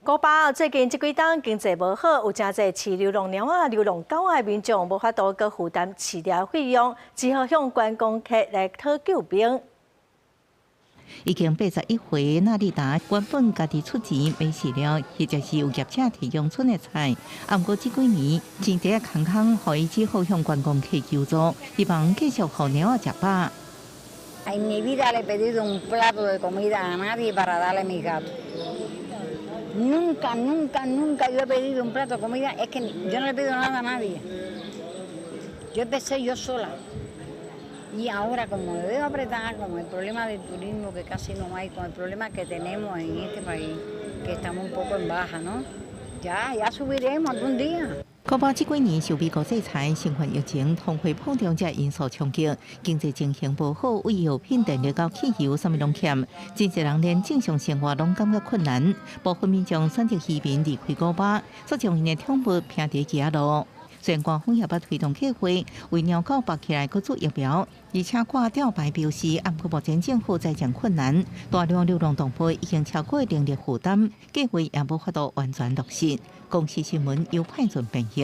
古巴最近这几档经济无好，有真侪饲流浪猫啊、流浪狗的民众无法度搁负担饲料费用，只好向观光客来讨救兵。已经81岁纳丽达原本家己出钱买饲料，或者是有业者提供村的菜。啊，不过这几年经济空空，互伊只好向观光客求助，希望继续互猫仔食饱。En mi vida le he pedido un plato de comida a nadie para darle a mi gato. Nunca, nunca, nunca yo he pedido un plato de comida. Es que yo no le pido nada a nadie. Yo empecé yo sola. Y ahora, como me veo apretada, con el problema del turismo que casi no hay, con el problema que tenemos en este país, que estamos un poco en baja, ¿no? Ya subiremos algún día. 古巴这几年受美国制裁、新冠疫情、通货膨胀这因素冲击，经济情形无好，为药品、电力到汽油，啥物拢欠，真侪人连正常生活拢感觉困难。部分民众选择移民离开古巴，所将因的宠物拼伫其他路。虽然官方也捌推动计划，为鸟狗绑起来，搁做疫苗，而且挂吊牌标示，不过目前政府财政困难，大量流浪动物已经超过能力负担，计划也无法度完全落实。公司新闻由派准编译。